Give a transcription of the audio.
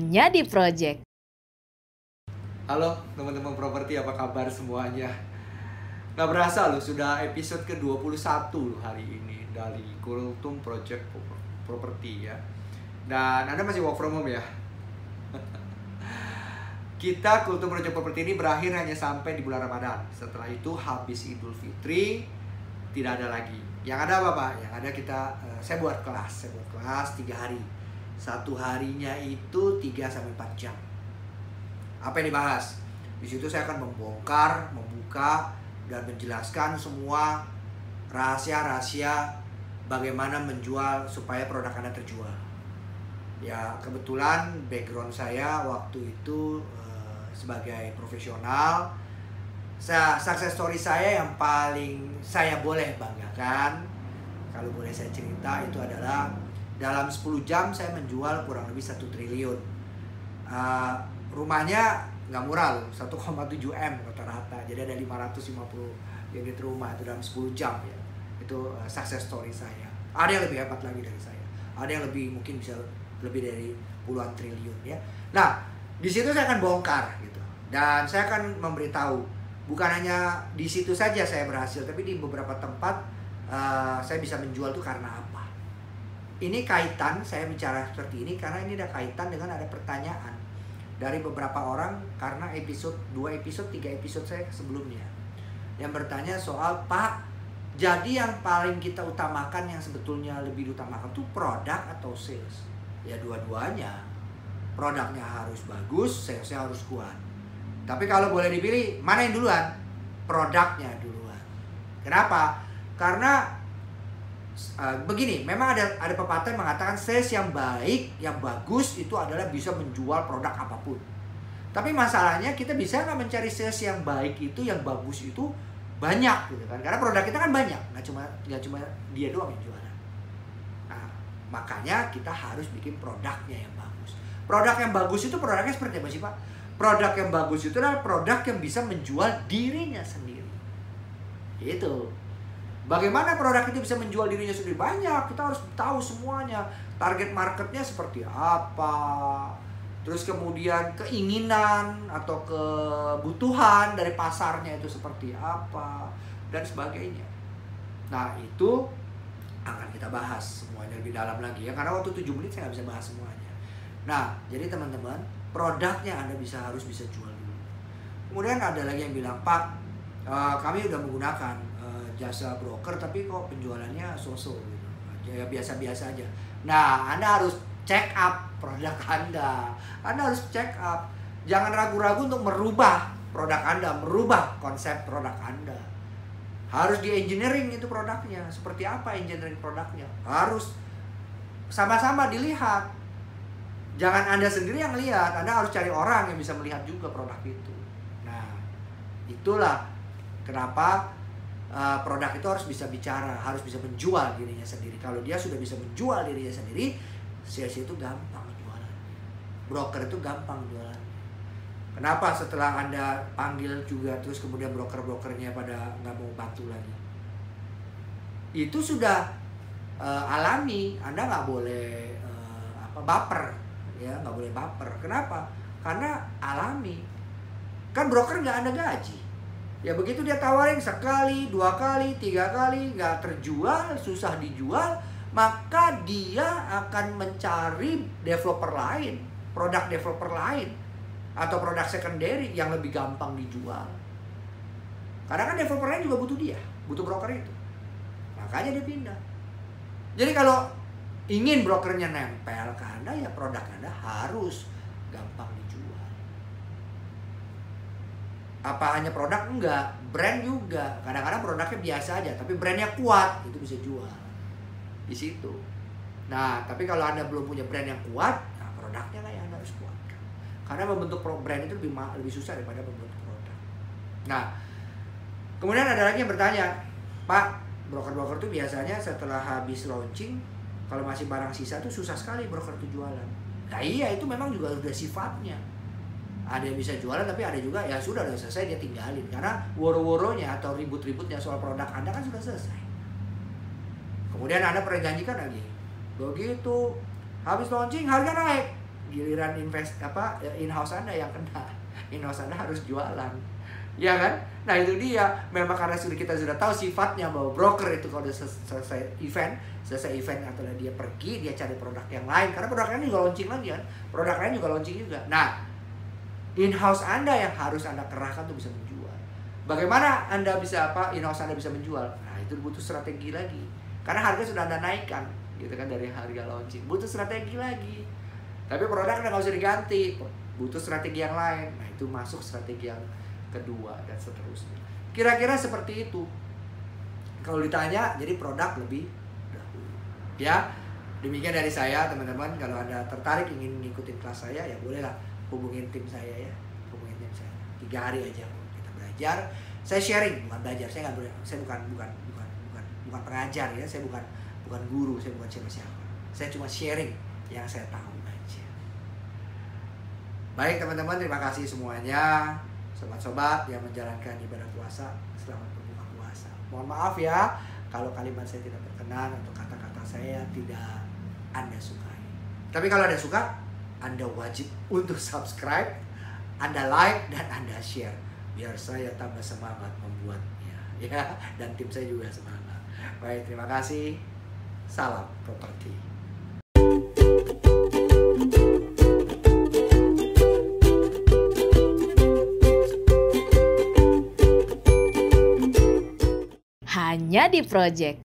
hanya di Project. Halo teman-teman properti, apa kabar semuanya? Gak berasa loh, sudah episode ke-21 loh hari ini dari Kultum Project Property ya. Dan Anda masih work from home ya? Kita Kultum Project Property ini berakhir hanya sampai di bulan Ramadan. Setelah itu habis Idul Fitri tidak ada lagi. Yang ada apa Pak? Yang ada saya buat kelas 3 hari. Satu harinya itu 3-4 jam. Apa yang dibahas? Di situ saya akan membongkar, membuka, dan menjelaskan semua rahasia-rahasia bagaimana menjual supaya produk Anda terjual. Ya, kebetulan background saya waktu itu sebagai profesional, success story saya yang paling saya boleh banggakan, kalau boleh saya cerita, itu adalah dalam 10 jam saya menjual kurang lebih 1 triliun. Rumahnya nggak murah loh, 1,7 M rata-rata. Jadi ada 550 unit rumah itu dalam 10 jam ya. Itu success story saya. Ada yang lebih hebat lagi dari saya. Ada yang lebih, mungkin bisa lebih dari puluhan triliun ya. Nah, di situ saya akan bongkar gitu. Dan saya akan memberitahu, bukan hanya di situ saja saya berhasil, tapi di beberapa tempat saya bisa menjual itu karena apa. Ini kaitan, saya bicara seperti ini karena ini ada kaitan dengan ada pertanyaan dari beberapa orang, karena 2 episode, 3 episode saya sebelumnya yang bertanya soal, Pak, jadi yang paling kita utamakan, yang sebetulnya lebih diutamakan itu produk atau sales? Ya dua-duanya. Produknya harus bagus, salesnya harus kuat. Tapi kalau boleh dipilih, mana yang duluan? Produknya duluan. Kenapa? Karena begini, memang ada pepatah yang mengatakan sales yang baik, yang bagus itu adalah bisa menjual produk apapun. Tapi masalahnya kita bisa nggak mencari sales yang baik itu, yang bagus itu banyak gitu kan? Karena produk kita kan banyak, nggak cuma dia doang yang jualan. Nah, makanya kita harus bikin produknya yang bagus. Produk yang bagus itu produknya seperti apa sih Pak? Produk yang bagus itu adalah produk yang bisa menjual dirinya sendiri. Itu. Bagaimana produk itu bisa menjual dirinya sendiri? Banyak, kita harus tahu semuanya. Target marketnya seperti apa, terus kemudian keinginan atau kebutuhan dari pasarnya itu seperti apa, dan sebagainya. Nah, itu akan kita bahas semuanya lebih dalam lagi ya, karena waktu 7 menit saya nggak bisa bahas semuanya. Nah, jadi teman-teman, produknya Anda harus bisa jual dulu. Kemudian ada lagi yang bilang, Pak, kami udah menggunakan jasa broker tapi kok penjualannya so-so gitu. Ya biasa-biasa aja. Nah, Anda harus check up produk Anda. Anda harus check up. Jangan ragu-ragu untuk merubah produk Anda, merubah konsep produk Anda. Harus di engineering itu produknya. Seperti apa engineering produknya? Harus sama-sama dilihat. Jangan Anda sendiri yang lihat. Anda harus cari orang yang bisa melihat juga produk itu. Nah, itulah kenapa produk itu harus bisa bicara, harus bisa menjual dirinya sendiri. Kalau dia sudah bisa menjual dirinya sendiri, sales itu gampang jualan. Broker itu gampang jualan. Kenapa setelah Anda panggil juga terus kemudian broker-brokernya pada nggak mau bantu lagi? Itu sudah alami. Anda nggak boleh baper, ya nggak boleh baper. Kenapa? Karena alami. Kan broker nggak ada gaji. Ya begitu dia tawarin sekali, 2 kali, 3 kali nggak terjual, susah dijual, maka dia akan mencari developer lain, produk developer lain, atau produk secondary yang lebih gampang dijual. Karena kan developer lain juga butuh dia, butuh broker itu. Makanya dia pindah. Jadi kalau ingin brokernya nempel ke Anda, ya produk Anda harus gampang dijual. Apa hanya produk? Enggak, brand juga. Kadang-kadang produknya biasa aja, tapi brandnya kuat, itu bisa jual di situ. Nah, tapi kalau Anda belum punya brand yang kuat, nah produknya lah yang Anda harus kuatkan. Karena membentuk brand itu lebih susah daripada membentuk produk. Nah, kemudian ada lagi yang bertanya, Pak, broker-broker itu biasanya setelah habis launching, kalau masih barang sisa tuh susah sekali broker itu jualan. Nah iya, itu memang juga udah sifatnya. Ada yang bisa jualan, tapi ada juga ya sudah selesai dia tinggalin. Karena woro-woronya atau ribut-ributnya soal produk Anda kan sudah selesai. Kemudian Anda pernah janjikan lagi, begitu habis launching harga naik. giliran in-house Anda yang kena. In-house Anda harus jualan. Ya kan? Nah itu dia. Memang karena kita sudah tahu sifatnya bahwa broker itu kalau selesai event atau dia pergi, dia cari produk yang lain. Karena produk lain juga launching lagi kan. Produk lain juga launching juga. Nah, in-house Anda yang harus Anda kerahkan untuk bisa menjual. Bagaimana Anda bisa in-house Anda bisa menjual? Nah, itu butuh strategi lagi. Karena harga sudah Anda naikkan, gitu kan, dari harga launching. Butuh strategi lagi. Tapi produk Anda nggak usah diganti. Butuh strategi yang lain. Nah, itu masuk strategi yang kedua dan seterusnya. Kira-kira seperti itu. Kalau ditanya, jadi produk lebih dahulu. Ya, demikian dari saya teman-teman. Kalau Anda tertarik ingin ngikutin kelas saya, ya bolehlah hubungin tim saya ya. Hubungin tim saya. 3 hari aja kita belajar. Saya sharing, bukan belajar. Saya bukan pengajar ya. Saya bukan guru, saya bukan siapa-siapa. Saya cuma sharing yang saya tahu aja. Baik teman-teman, terima kasih semuanya. Sobat-sobat yang menjalankan ibadah puasa, selamat berbuka puasa. Mohon maaf ya kalau kalimat saya tidak berkenan atau kata-kata saya tidak Anda sukai. Tapi kalau Anda suka, Anda wajib untuk subscribe, Anda like, dan Anda share. Biar saya tambah semangat membuatnya. Ya, dan tim saya juga semangat. Baik, terima kasih. Salam properti. Hanya di Project.